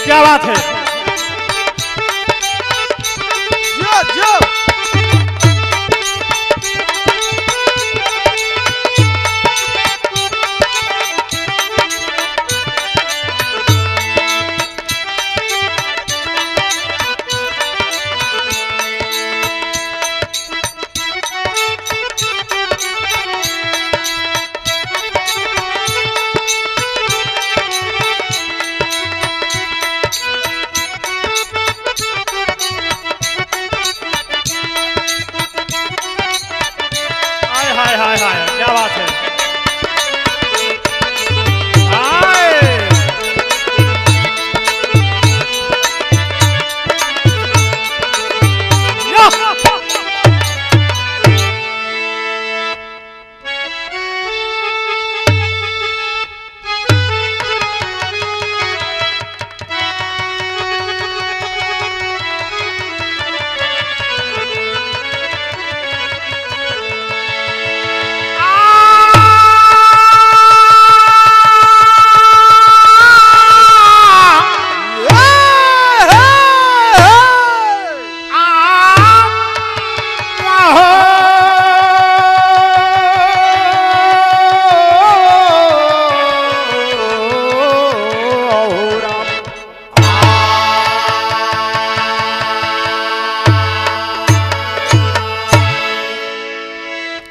क्या बात है। जो जो क्या बात है।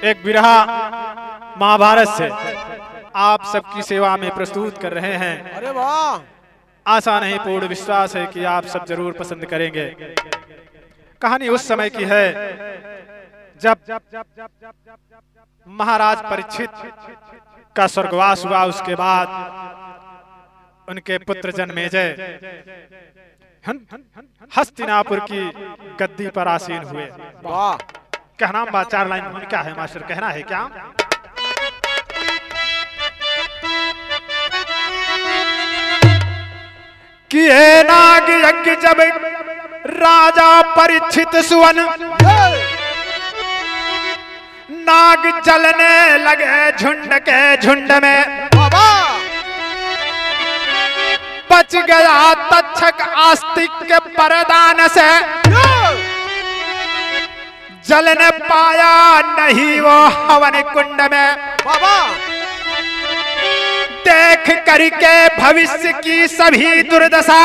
एक बिरहा महाभारत से आप सबकी सेवा में प्रस्तुत कर रहे हैं। अरे वाह, आशा नहीं पूर्ण विश्वास है कि आप सब जरूर पसंद करेंगे। कहानी उस समय की है जब महाराज परीक्षित का स्वर्गवास हुआ। उसके बाद उनके पुत्र जन्मेजय हस्तिनापुर की गद्दी पर आसीन हुए। वाह, कहना बात 4 लाइन क्या है मास्टर, कहना है क्या? कि हे नाग यज्ञ जब राजा परीक्षित सुवन, नाग जलने लगे झुंड के झुंड में। बच गया तक्षक आस्तिक के परदान से, जल न पाया नहीं वो हवन कुंड में। देख करके भविष्य की सभी दुर्दशा,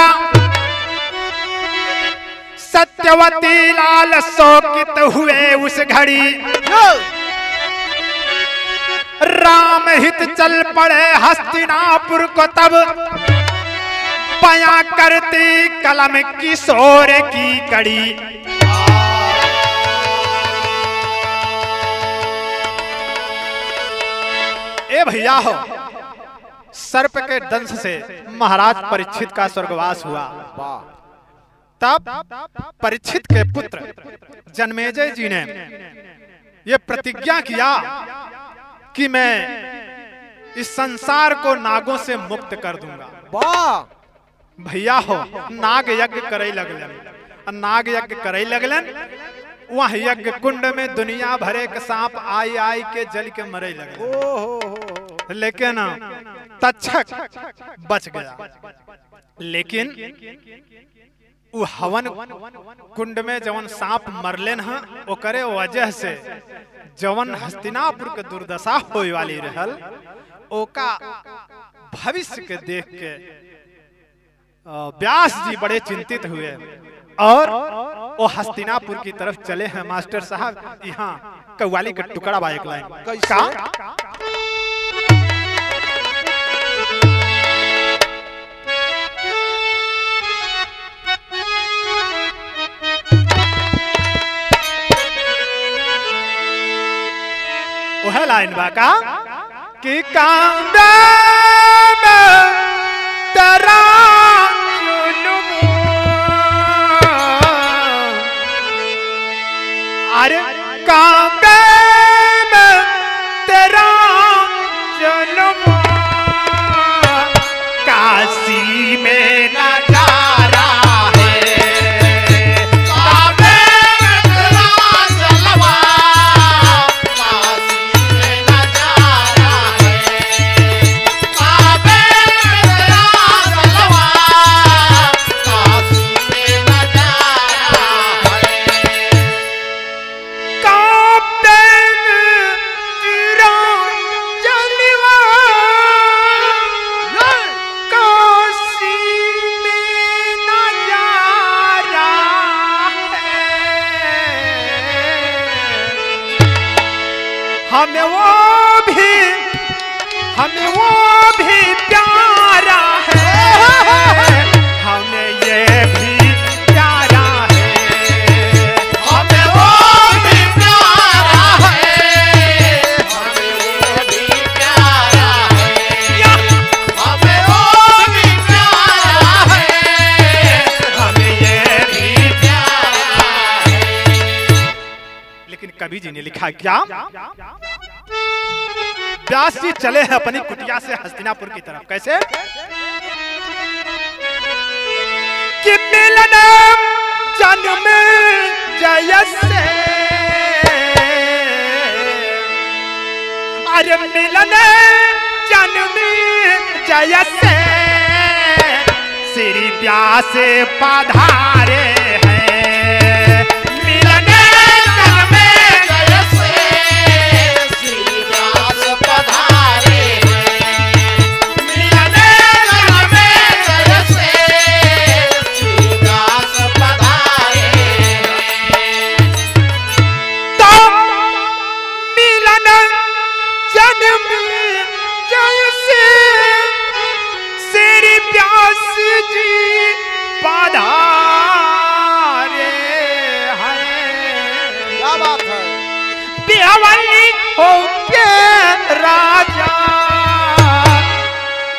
सत्यवती लाल शोकित हुए उस घड़ी। राम हित चल पड़े हस्तिनापुर को तब, पया करती कलम किशोर की कड़ी। ए भैया हो, सर्प के दंश से महाराज परीक्षित का स्वर्गवास हुआ। तब परीक्षित के पुत्र जन्मेजय जी ने यह प्रतिज्ञा किया कि मैं इस संसार को नागों से मुक्त कर दूंगा। भैया हो, नाग यज्ञ करे लगलन। नाग यज्ञ करे लगलन, वह यज्ञ कुंड में दुनिया भरे के सांप आई आई के जल के मरे लगे। लेकिन तक्षक बच गया। लेकिन वो हवन कुंड में जवन सांप मरलेन है, ओकरे वजह से जवन हस्तिनापुर के दुर्दशा होए वाली रहल, ओका भविष्य के देख के व्यास जी बड़े चिंतित हुए और वो हस्तिनापुर की तरफ चले हैं। मास्टर साहब, यहाँ कव्वाली का टुकड़ा बा एक लाइन का। वह लाइन बा का कि कांबे में तेरा अरे कांबे में तेरा जन्म, काशी में नजारा है। कांबे में तेरा जलवा, काशी में नजारा है। कांबे में कवि जी ने लिखा क्या? व्यास जी चले हैं अपनी कुटिया से हस्तिनापुर की तरफ। कैसे कि मिलन जन्म जयसे, अरे मिलन जन्म जयसे श्री व्यास पधारे हैं। मिलन जन्म जयसे श्री व्यास पधारे हैं। मिलन जन्म जयसे श्री व्यास पधारे हैं। तो मिलन जन्म जयसे श्री व्यास जी पधारे हैं। क्या बात है? बिहवली होके राजा,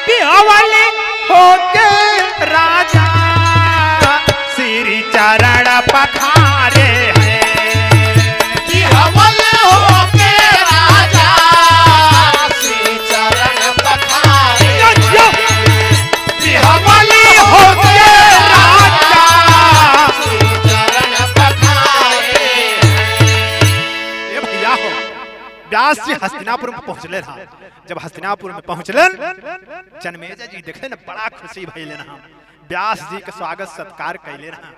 बिहवली होके राजा श्री चरण पखारे हैं। बिहवल होके राजा श्री चरण पखारे हैं। बिहवली होके राजा श्री चरण पखारे हैं। ये भैया हो, व्यास जी हस्तिनापुर में पहुंचले रहा। जब हस्तिनापुर में पहुंचलन जनमेजय जी देखे न बड़ा खुशी भइले रहा। व्यास जी के स्वागत सत्कार कैले रहा,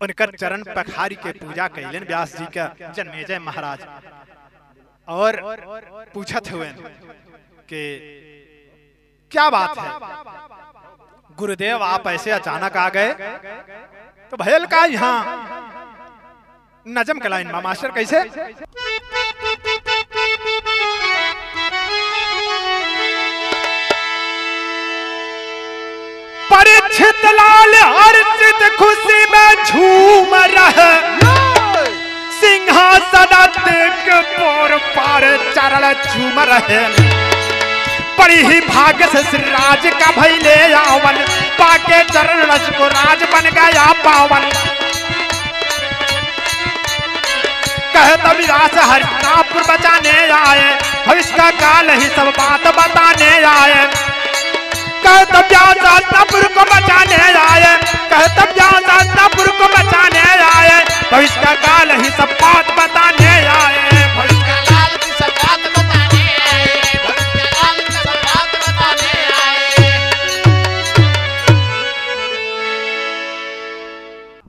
उनकर चरण पखारी के पूजा कैलन व्यास जी का जनमेजय महाराज। और पूछत हुए कि क्या बात है गुरुदेव, आप ऐसे अचानक आ गए? तो भयल का यहाँ नजम के लाइन मास्टर कैसे? परीक्षित लाल हर्षित खुशी में झूम रहे, सिंहासन देख पोर पार चरण चूम रहे। बड़ी ही भाग्य से श्री राज का भैले आवन, पाके चरण रज को राज बन गया पावन। कहे तभी रास हस्तिनापुर बचाने आए, भविष्य का काल ही सब बात बताने आए। कहे तब हस्तिनापुर को बचाने आए, कहे तब हस्तिनापुर को बचाने आए, भविष्य का काल ही सब बात बताने आए। भविष्य काल की सब बात बताने आए। भविष्य काल की सब बात बताने आए।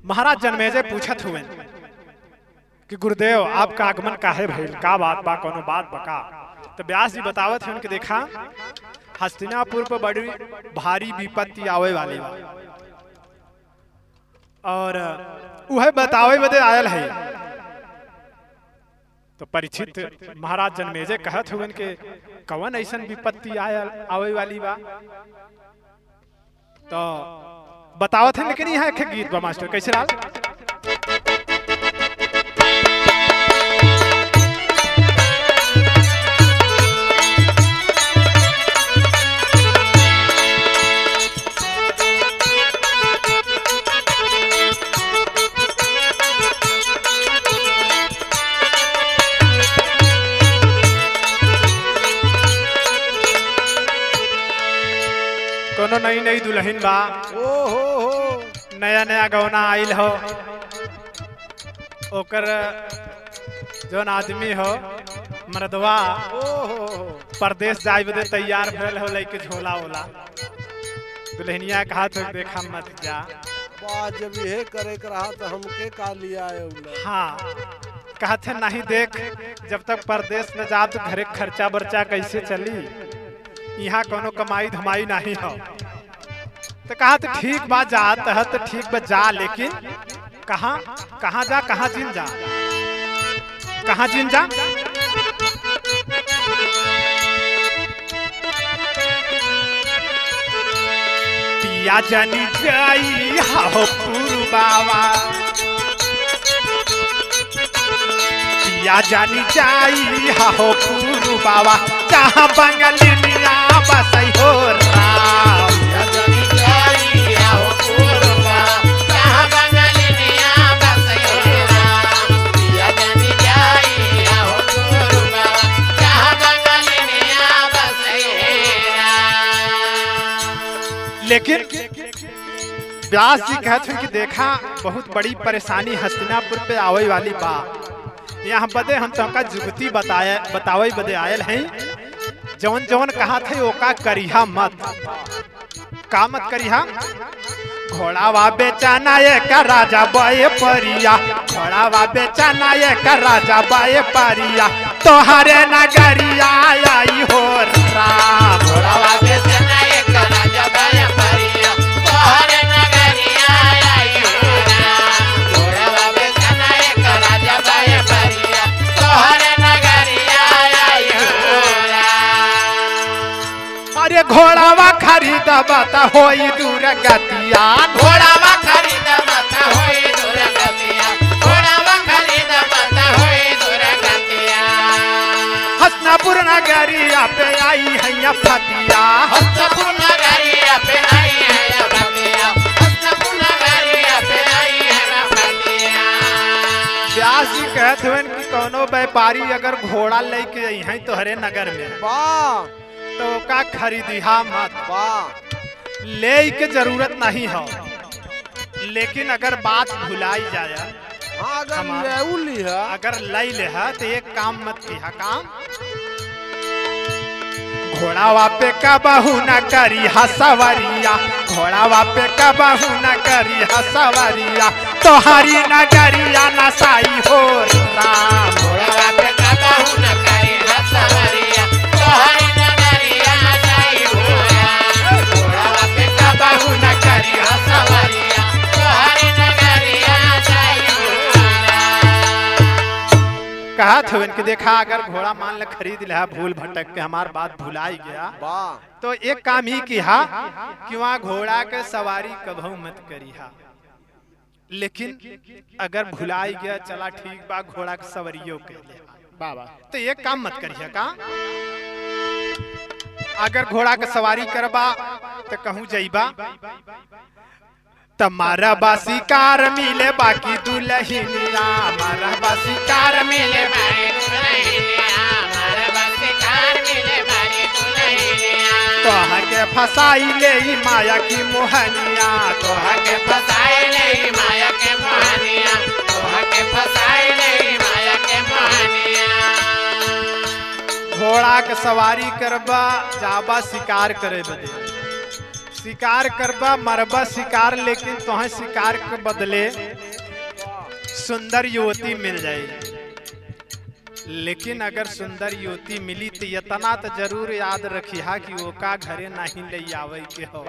महाराज जनमेजय पूछत हुए कि गुरुदेव आपका आगमन काहे भइल, का बात बा, कोनो बात बका? तो व्यास जी बतावत हैं उनके देखा हस्तिनापुर पर बड़ी भारी विपत्ति आवे वाली बा और वह बतावे बदे आयल है। तो परीक्षित महाराज जनमेजय कहत हुए के कवन ऐसन विपत्ति आयल आवे वाली बा? तो बतावत है, लेकिन यहाँ एक गीत बा मास्टर कैसे राल? कोनो नई नई दुल्हन बा, नया नया गौना आइल हो, ओकर जौन आदमी हो मर्दवा परदेश जाए बदे तैयार भेल हो, लेके झोला ओला। दुल्हनिया कहा तो देखा मत जा। जब ये करे रहा तो हमके का लिया है? हाँ कहते नहीं, देख जब तक परदेश में जा तो घरे खर्चा बर्चा कैसे चली, यहाँ कोनो कमाई धमाई नहीं हो। तो कहा तो ठीक बा, जात है तो ठीक बा जा, लेकिन कहाँ कहाँ जा, कहाँ जिन जा, कहाँ जिन जा? पिया जनी जाई हो पुरबावा, पिया जानी जाई हो पुरबावा, जहाँ बंगलिया बसई हो राम। पिया जानी जाई हो पुरबा, जहाँ बंगलिया बसई हो राम। पिया लेकिन व्यास जी कहते हैं कि देखा बहुत बड़ी परेशानी हस्तिनापुर पे आवे वाली बा। यहाँ बदे हम तो जुगती बतावे बदे आयल हैं। जवन जवन कहा थे ओका करिहा मत, का मत करिहा। घोड़ावा बेचाना ये का राजा बाए परिया, घोड़ावा बेचाना ये का राजा बाए परिया, तोहरे नगरिया आई हो राम। घोड़ावा बेचना ये का राजा बाए परिया, तोहरे नगरिया आई हो राम। घोड़ावा बेचना ये का राजा बाए परिया, तोहरे नगरिया आई हो राम। अरे घोड़ावा खरीदा बता होई दूर गतिया, घोड़ावा खरीदा बता होई दूर गतिया, घोड़ावा खरीदा बता होई दूर गतिया। हस्तिनापुर नगरिया पे आई है फतिया, हस्तिनापुर नगरिया पे आई है फतिया, हस्तिनापुर नगरिया पे आई है फतिया। व्यास जी कहते हुए कि कोनो व्यापारी अगर घोड़ा लेके आई है तोहरे नगर में तो का खरीदिहा मत, ले के जरूरत नहीं हो। लेकिन अगर बात भुलाई जाए, अगर लई ले तो एक काम मत किया। काम घोड़ावा पे कबहू न करी हसवरिया, घोड़ावा पे कबहू न करी हसवरिया, तोहरी नगरिया नसाई हो राम। घोड़ावा पे कबहू न करी हसवरिया, तोहरी नगरिया नसाई हो राम। घोड़ावा पे कबहू न करी हसवरिया, तोहरी नगरिया नसाई हो राम। कहा थे कि देखा अगर घोड़ा मान ले खरीद ले भूल भटक के हमार बात भुलाई गया तो एक काम ही किया कि वहाँ घोड़ा के सवारी कभू मत करिहा। लेकिन अगर भुलाई गया चला ठीक बा घोड़ा के सवारियों के बाबा तो एक काम मत करिए। का अगर घोड़ा के सवारी करबा तो कहूँ जइबा तमारा बासी कार मिले बाकी दुल्हनिया, मारा बासी कार मिले मारे दुल्हनिया, मारे बासी कार मिले मारे दुल्हनिया। तोहा के फसाई ले माया की मोहनिया, तोहा के फसाई ले माया के मोहनिया, तोहा के फसाई ले माया के मोहनिया। घोड़ा के सवारी करबा जाबा शिकार करे बदे, शिकार करबा मरबा शिकार, लेकिन तोहे शिकार के बदले सुंदर युवती मिल जाएगी। लेकिन अगर सुंदर युवती मिली तो इतना तो जरूर याद रखिहा कि वो का घरे नहीं ले आवे के हो।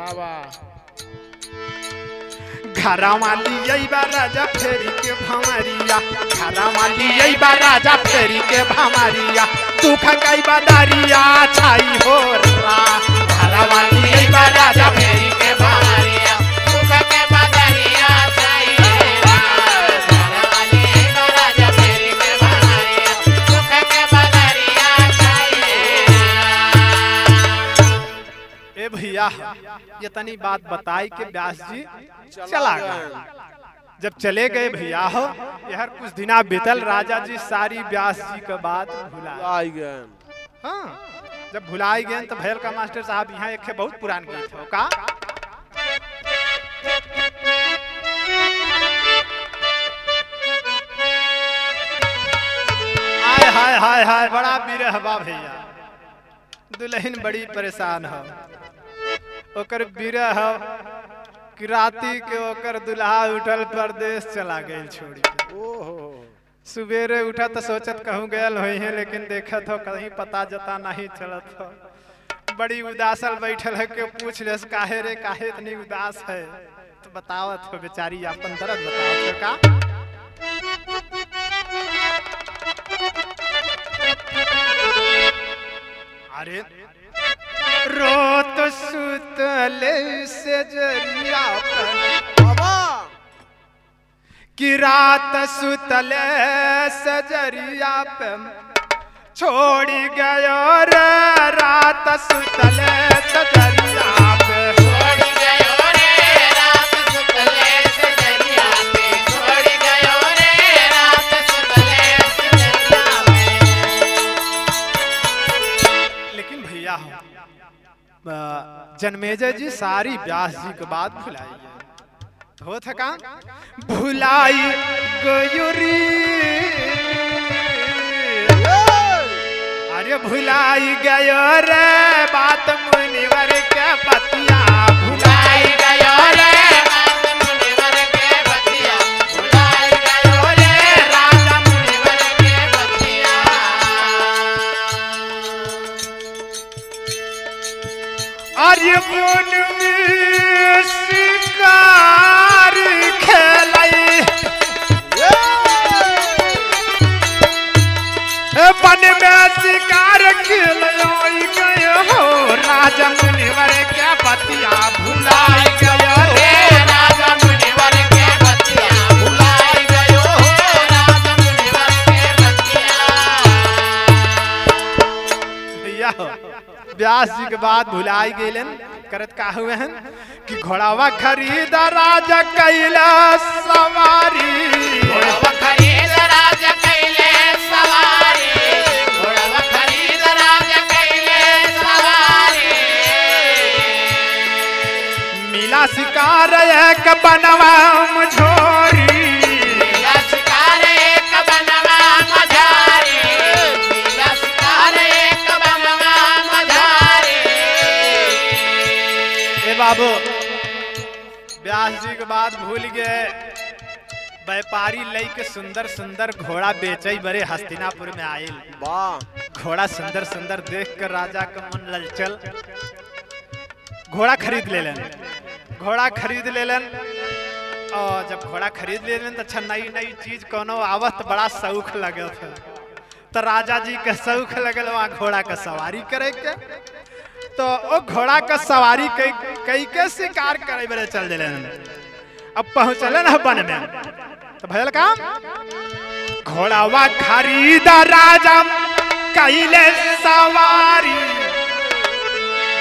घरा वाली यही बा राजा फेरी के भमरिया, घरा वाली यही बा राजा फेरी के भमरिया, तू खकाई बादारिया छाई हो रा। घरा वाली यही बा राजा फेरी के भमरिया, तू खके बादारिया छाई हो रा। घरा वाली यही बा राजा फेरी के भमरिया, तू खके बादारिया छाई हो। ए भैया ये तनी बात बताई के व्यास जी चला गए। जब चले गए भैया हो यार कुछ दिना बीतल, राजा जी सारी व्यास जी के बात भुला गए। हाँ जब भुलाई गए तो भैल का मास्टर साहब यहाँ एक बहुत पुरान गीत हो का हाय हाय हाय हाय बड़ा बिरह बा भैया। दुल्हन बड़ी परेशान हो, ओकर बिरह हो कि राती के ओकर दुल्हा उठल परदेश चला गए छोड़ी के। सुबेरे उठा तो सोचत कहूँ गयल हुई है, लेकिन देखत हो कहीं पता जता नहीं चलत हो। बड़ी उदासल बैठल है के पूछ ले काहे रे काहे इतनी उदास है, तो बतावत हो बेचारी अपन दर्द बतावत हो का। अरे रोत सुतले से जरिया पर कि रात सुतले से जरिया पे छोड़ी गयो रे, रात सुतले से जरिया पे छोड़ी गयो रे, रात सुतले से जरिया पे छोड़ी गयो रे, रात सुतले से जरिया पे। लेकिन भैया जन्मेजय जी सारी व्यास जी के बात भुलाई हो थका भुलाई गयुरी अरे भुलाई गयो रे बात मुनिवर के बतिया भुलाई गयो रे बात मुनिवर के बतिया भुलाई गयो रे राजा मुनिवर के बतिया अरे वन में शिकार खेलाई वन में शिकार खेलाई गयो हो राजा मुनिवर के बतिया भुलाई गयो रे राजा मुनिवर के बतिया भुलाई गयो हो राजा मुनिवर के बतिया भैया व्यास जी के बाद भुलाई गेलन करत का हुए हैं कि घोड़ावा खरीद राजा कैला सवारी घोड़वा खरीद राजा कैले सवारी घोड़वा खरीद राजा कैले सवारी मिला शिकार एक बनवा मुझोरी मिला शिकार एक बनवा मझारी मिला शिकार एक बनवा मझारी ए बाबू व्यास जी के बाद भूल गए व्यापारी लई के सुंदर सुंदर घोड़ा बेचई बड़े हस्तिनापुर में आयल वाह घोड़ा सुंदर सुंदर देख कर राजा का मन ललचल घोड़ा खरीद लेलन घोड़ा खरीद लेलन और जब घोड़ा खरीद लेलन तो अच्छा नई नई चीज कोनो आवत बड़ा शौक लगल था तो राजा जी के शौक लगल वहाँ घोड़ा का सवारी करे के तो वो घोड़ा का सवारी कई के शिकार करे बड़े चल दिलन अब पहुंचलन वन में तो भयल काम घोड़ावा खरीदा राजा कैले सवारी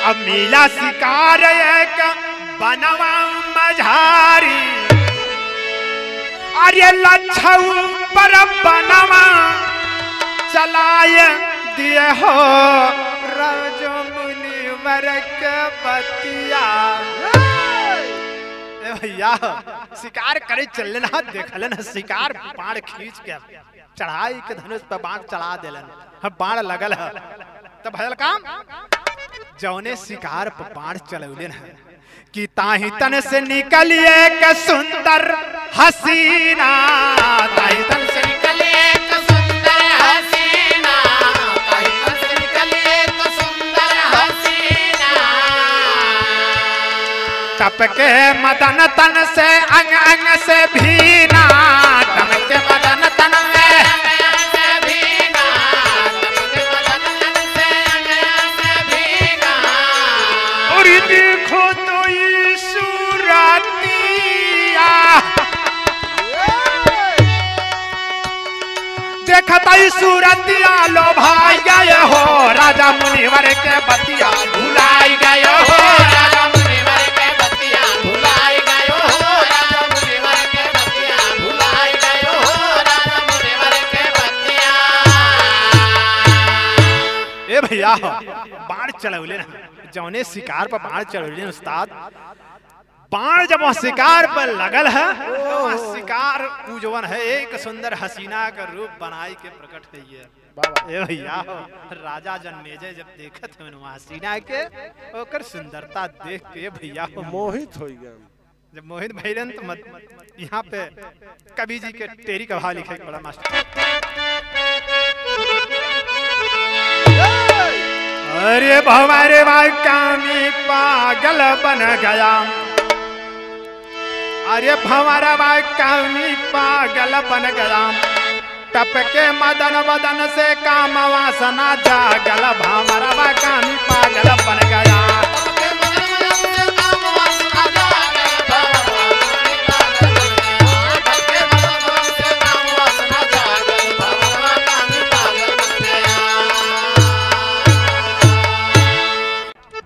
अब मिला शिकार एक बनवा मझारी अरे लच्छऊ पर बनवा चलाए दिए हो राजो मुनिवर के बतिया ए भैया शिकार करे चलन देखलन शिकार बाण खींच के चढ़ाई के धनुष पे बाण चढ़ा देलन बाण लगल है तो भयल काम जौने शिकार पर बाण चलौलन है कि ताही तन से निकलिए के सुंदर हसीना ताही तन से निकले एक सुंदर हसीना ताही तन से निकले एक सुंदर हसीना टपके मदन तन से अंग अंग से भीना टपके मदन तन में भीना टपके मदन तन से अंग से भीना और देखो तो ये सूरतिया देखता ही सूरतिया लो भाई गए हो राजा मुनिवर के बतिया भुलाई गयो हो राजा मुनिवर के बतिया भुलाई गयो हो राजा मुनिवर के बतिया भुलाई गयो हो राजा मुनिवर के बतिया ए भैया बाण चलौले ना जौने शिकार पर बाण चलौले उस्ताद बाण जब वहाँ शिकार पर लगल है तो वहाँ शिकार पूजवन है एक सुंदर हसीना का रूप बनाई के प्रकट है ये ए भैया राजा जन्मेजय जब देखत है वहाँ हसीना के ओकर सुंदरता देख के भैया मोहित हो गया जब मोहित भैलन तो यहाँ पे कवि जी के टेरी का भाव लिखे बड़ा मास्टर अरे भवारे भाई कामी पागल बन गया अरे भंवरा भाई कामी पागल बन गया टपके मदन वदन से काम वासना जागल भंवरा भाई कामी पागल बन गया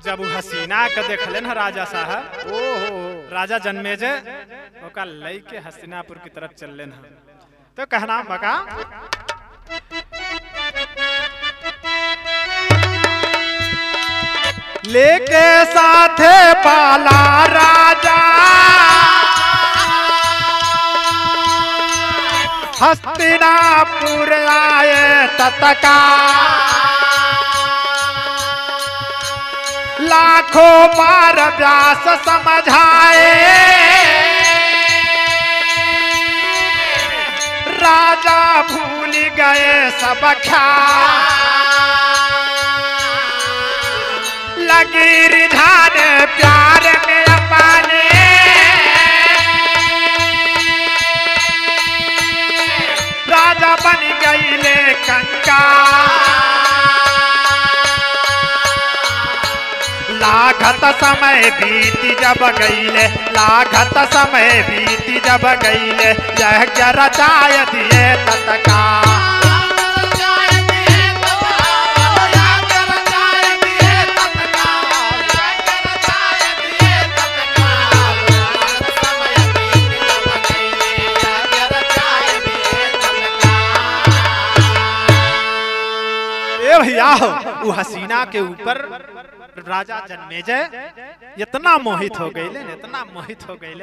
जब वो हसीना के देखलन राजा साहब राजा जन्मेजय ओका लई के हस्तिनापुर की तरफ चललन है तो कहना बका लेके साथे बाला राजा हस्तिनापुर आए तत्काल लाखों बार व्यास समझाए राजा भूल गए सब ख्याल लगी रिझान प्यार में अपने राजा बन गई ले कंकाल लागत समय बीती जब गईले लागत समय बीती जब गईले यज्ञ रचाय दिए तत्काल भैया वो हसीना के ऊपर राजा जन्मेजय इतना मोहित हो गए इतना मोहित हो गए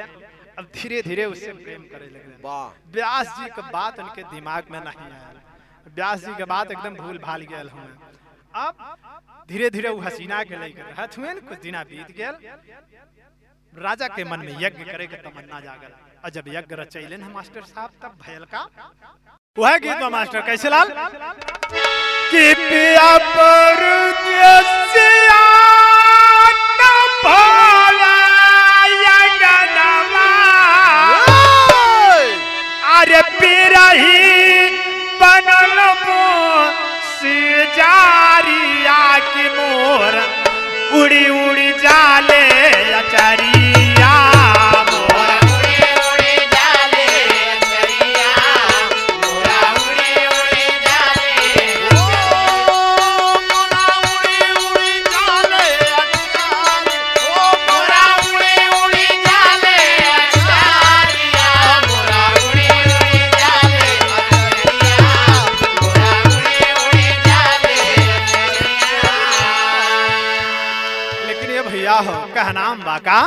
अब धीरे धीरे उससे प्रेम करे लगे। व्यास जी की बात उनके दिमाग में नहीं आया व्यास जी के बात एकदम भूल भाल गए हमें अब धीरे धीरे वो हसीना के लेकर रहत हुए कुछ दिन बीत गए राजा के मन में यज्ञ करे के तमन्ना जागल और जब यज्ञ रचैलन हम मास्टर साहब तब भयल का वह गीत में मास्टर कैसे लाल कि पिया परदेसिया न भोला यज्ञनमा अरे पिरही बनल सिजारिया की मोर उड़ी उड़ी जाले अचरिया नाम बाका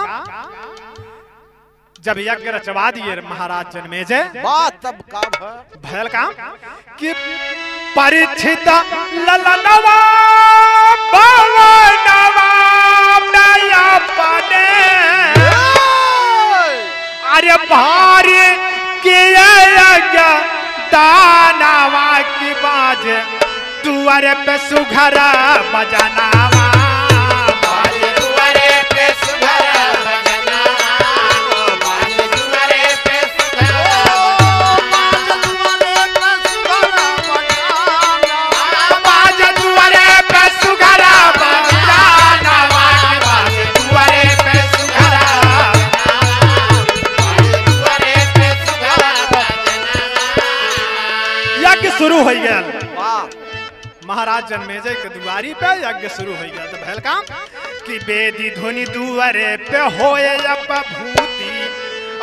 जब यज्ञ रचवा दिए महाराज जन्मेजय बात तब काम है भयल काम कि परीक्षित ललनवा भवनवा नया बने अरे भारी के यज्ञ दानवा की बाज दुआरे पे सुघर बजनावा शुरू हो गया महाराज जन्मेजय के दुआरी पे यज्ञ शुरू हो गया तो भयल काम कि बेदी धुनि दुआरे पे होए अब भूति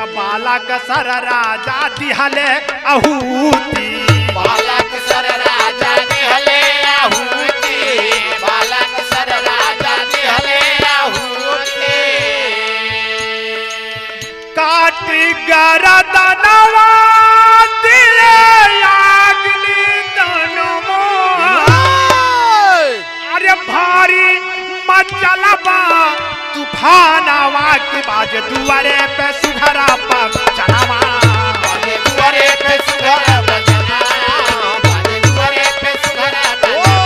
अब बालक सर राजा दिहले आहूति बालक सर राजा दिहले आहूति बालक सर राजा दिहले आहूति काटी गरदनवा दिले भारी मचलबा तूफानवा के बाज दुआरे पे सुघरा पर चनावा बाजे दुआरे पे सुघरा बजना बाजे दुआरे पे सुघरा बजना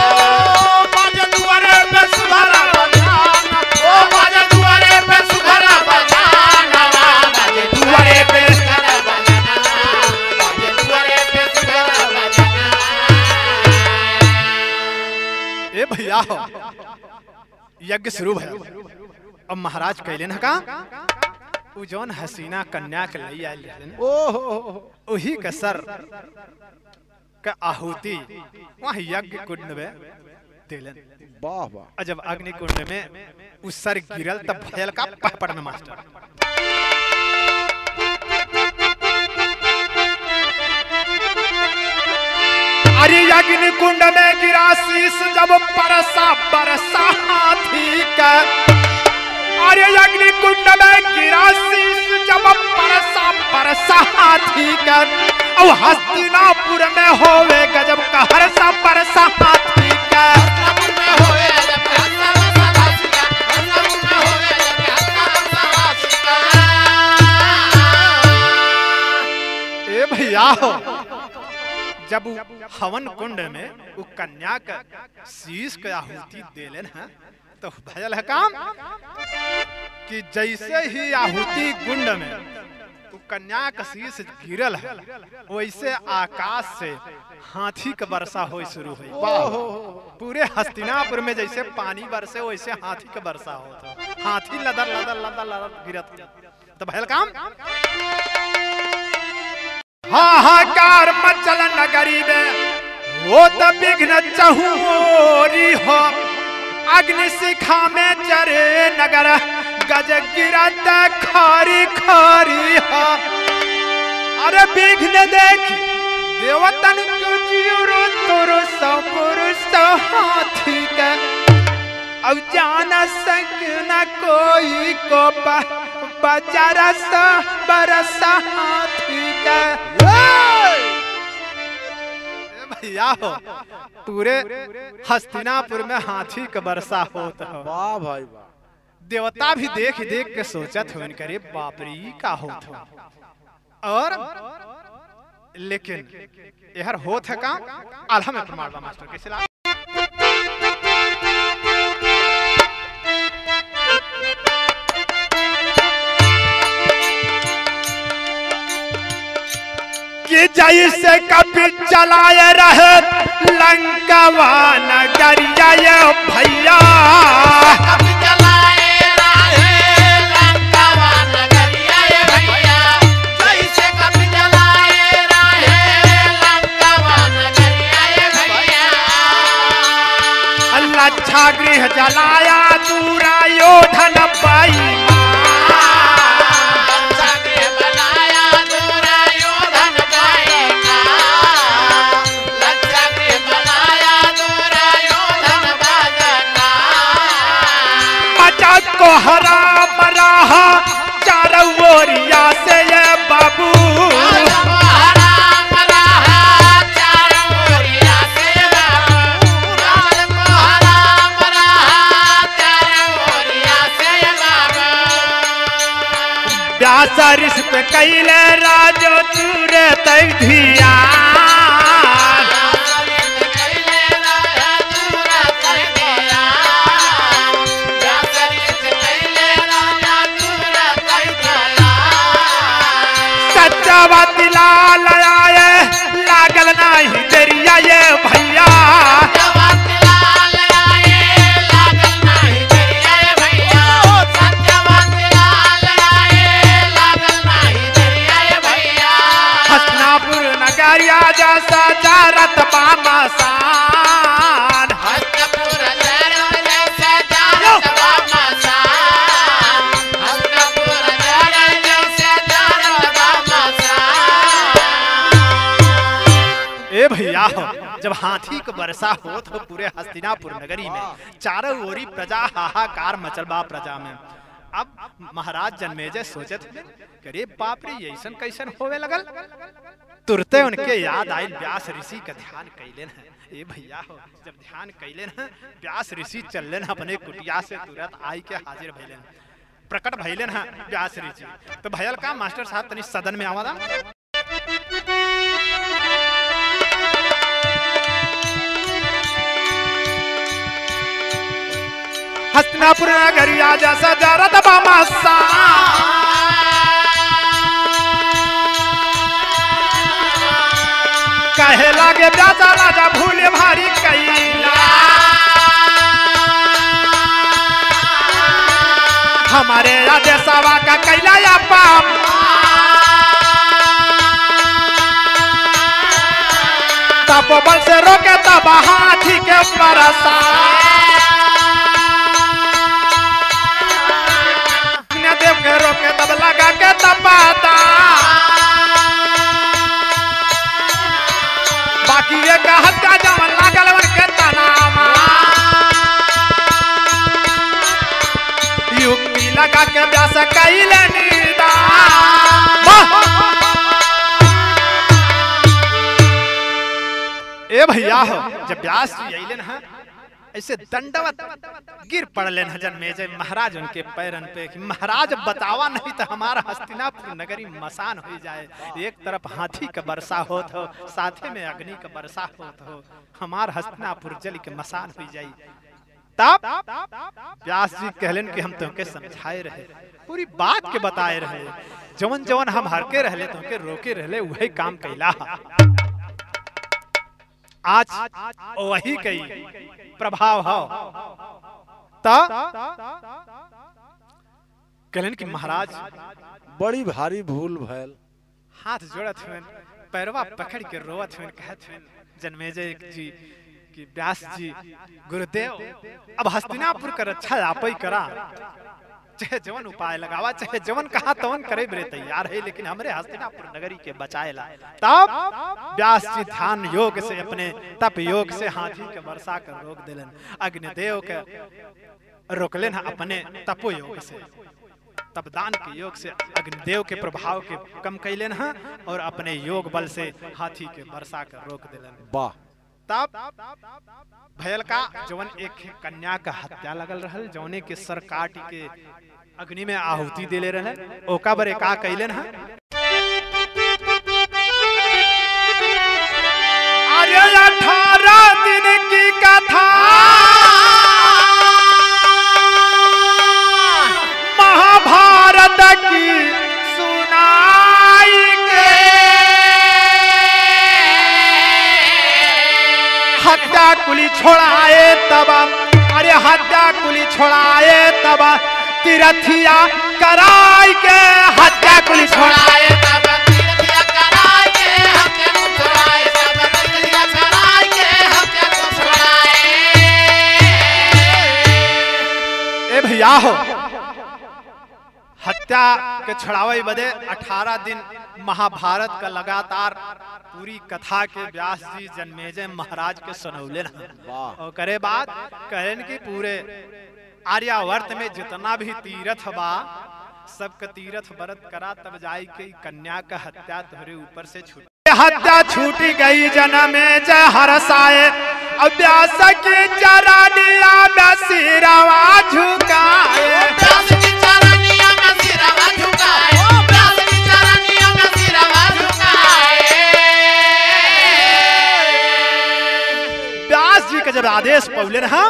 बाजे दुआरे पे सुघरा बजना ओ बाजे दुआरे पे सुघरा बजना बाजे दुआरे पे सुघरा बजना बाजे दुआरे पे सुघरा बजना ए भैया यज्ञ शुरू भया अब महाराज कहले न का उ जौन हसीना कन्या के लई आइल रहन ओहो ओही के सर के आहुति वहां यज्ञ कुंड में देलन वाह वाह और जब अग्नि कुंड में उस सर गिरल तब भयल का पहपड़ में मास्टर अरे अग्नि कुंड में गिरा शीश जब परसा बरसा हाथी का। अरे अग्नि कुंड में गिरा शीश जब परसा बरसा हाथी का। और हस्तिनापुर में होवे गजब का हरसा बरसा हाथी का। ए भैया जब हवन कुंड में वो कन्या का शीश का आहुति देलन है तो भयल है काम कि जैसे ही आहुति कुंड में वो कन्या का शीश गिरल है वैसे आकाश से हाथी का वर्षा हो शुरू हुई। पूरे हस्तिनापुर में जैसे पानी बरसे वैसे हाथी का वर्षा होता। हाथी लदर लदर लदर लदर गिरत तो भयल काम। हाहाकार मचल नगरी में वो तो विघ्न चहुरी हो। अग्नि शिखा में चरे नगर गज गिरत खारी खारी हो। अरे विघ्न देख देवतन को जीरो तोरो सपुरुष हाथी का। अब जाना सक न कोई को बचारा सा बरसा हाथी का। भैया हो पूरे हस्तिनापुर में हाथी का वर्षा होता है। वाह भाई वाह। देवता भी देख देख के सोचत हो करे बाप रे का होता। और लेकिन यहर होत है का आल्हा में प्रमाण बा मास्टर के खिलाफ। कि जैसे कभी चलाए रहे लंकावा नगरिया ये भैया। कभी चलाए रहे लंकावा नगरिया ये भैया। जैसे कभी चलाए रहे लंकावा नगरिया ये भैया। लच्छा गृह जलाया दूरा योधन पाई। को हराम रहा चारों ओरिया से ये बाबू। हराम रहा चारों ओरिया से बाबू। को हराम रहा चारों ओरिया से बाबू। व्यास ऋषि पे कैले राजो तुरे तक धिया। लागल नहीं दरिया ये भैया। हस्तिनापुर नगरिया जैसा जारत बामसान। ए भैया जब हाथी का वर्षा हो तो पूरे हस्तिनापुर नगरी में चारों ओरी प्रजा हाहाकार मचल बा प्रजा में। अब महाराज जनमेजय सोचत करे बाप रे ऐसन कैसन होवे लगल। तुरते उनके याद आयल व्यास ऋषि का ध्यान कैलेन है। ए भैया जब ध्यान कैलेन है व्यास ऋषि चललेन अपने कुटिया से तुरंत आई के हाजिर भइलेन प्रकट भइलेन है व्यास ऋषि। तो भयल का मास्टर साहब तनी सदन में आवादा। हस्तिनापुर नगरिया जैसा जारत बामसान। कहे लागे व्यासा राजा भूले भारी कैला। हमारे राजा सवा का कैला या पाप। तपोबल से रोके तब हाथी के परसा। देव के रोके तब लगा के तपाता। बाकी ये कहत भैया हो, जब व्यास जी अइलन हैं ऐसे दंडवत गिर पड़लन है जन्मेजय महाराज उनके पैरन पे कि महाराज बतावा नहीं तो हमारा हस्तिनापुर नगरी मसान हो जाए। एक तरफ हाथी का वर्षा होत हो, साथे में अग्नि का वर्षा होत हो, हमार हस्तिनापुर जल के मसान हो जाई। तब व्यास जी कहलन कि हम तुमके समझाए रहे, पूरी बात के बताए रहे, जवन जवन हम हरके रहले तुमके रोके रहले वही काम कैला। आज वही कई प्रभाव हो। तब कहलन कि महाराज बड़ी भारी भूल भैल। हाथ जोड़त हुए, पैरवा पकड़ के रोवत हुए, कहत हुए जन्मेजय जी कि व्यास जी गुरुदेव अब हस्तिनापुर का रक्षा आप ही करा, चाहे जवन उपाय लगावा, चाहे जवन कहा तवन करे बरे तैयार है, लेकिन हमरे हस्तिनापुर नगरी के बचाएला। तब व्यास जी ध्यान योग से, अपने तप योग से हाथी के वर्षा कर रोक दिलन, अग्निदेव के रोकलन अपने तपो योग से, तपदान के योग से अग्निदेव के प्रभाव के कम कैलन है और अपने योग बल से हाथी के वर्षा कर रोक दिलन। वाह। तब भयल का जवन एक कन्या का हत्या लगल रहल, जौने के सर काट के अग्नि में आहुति देले रहल, ओका बरे का कैलन है। अरे 18 दिन की कथा महाभारत की सुनाई के हत्या कुली छोड़ाए तब, अरे हत्या कुली छोड़ाए तब तीरथिया कराई के, हत्या कुली छोड़ाए तब तीरथिया कराई के, हत्या को छुड़ाए तब तीरथिया कराई के, हत्या को छुड़ाए। ए भैया हो, हत्या के छुड़ावे बदे 18 दिन महाभारत का लगातार पूरी कथा के व्यास जी जन्मेजय महाराज के सुनौले और करे बाद कहन कि पूरे आर्यावर्त में जितना भी तीर्थ बा सबका तीर्थ व्रत करा, तब जाई के कन्या का हत्या तुम्हारे ऊपर से छूट, हत्या छूटी गई जन्मेजय हरसाए, अब व्यास की चरनिया में सिरवा झुकाए, व्यास की चरनिया में सिरवा झुकाए, व्यास की चरनिया में सिरवा झुकाए। व्यास जी का जब आदेश पौले रहा,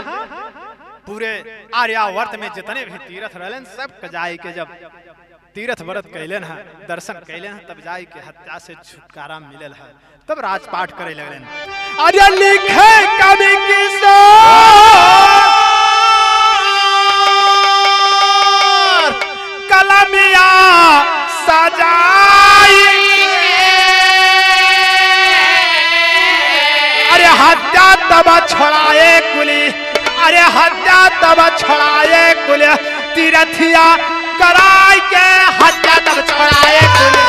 पूरे आर्यावर्त में जितने भी तीर्थ रहलन सब जाई के जब तीर्थ व्रत कैलन है, दर्शन कैलन है, तब जाई के हत्या से छुटकारा मिलल है, तब राजपाट करे लगलन। अरे लिखे कवि किशोर कलमिया सजाई, अरे हत्या तब छोड़ाए कुली, अरे हत्या तब छोड़ाए कुल तीरथिया कराई के, हत्या तब छोड़ाए कुल।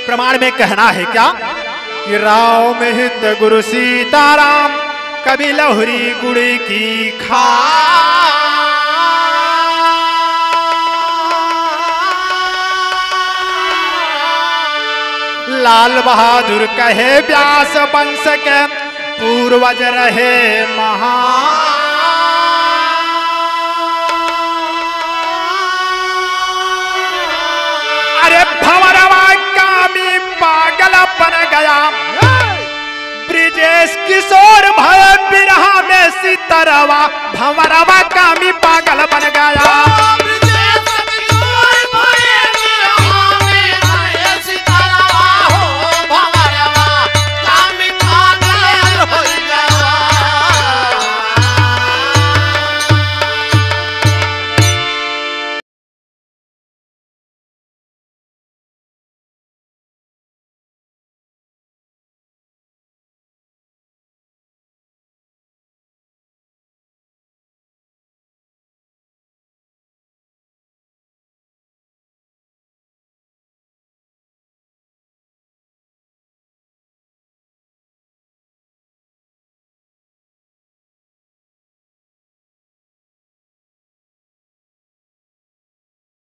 प्रमाण में कहना है क्या कि राम हित गुरु सीताराम, कभी लहुरी गुड़ की खा, लाल बहादुर कहे व्यास वंश के पूर्वज रहे महान, अरे भंवरवा कामी पागल बन गया, ब्रिजेश किशोर भय बिरहा में सितरवा, भंवरवा कामी पागल बन गया।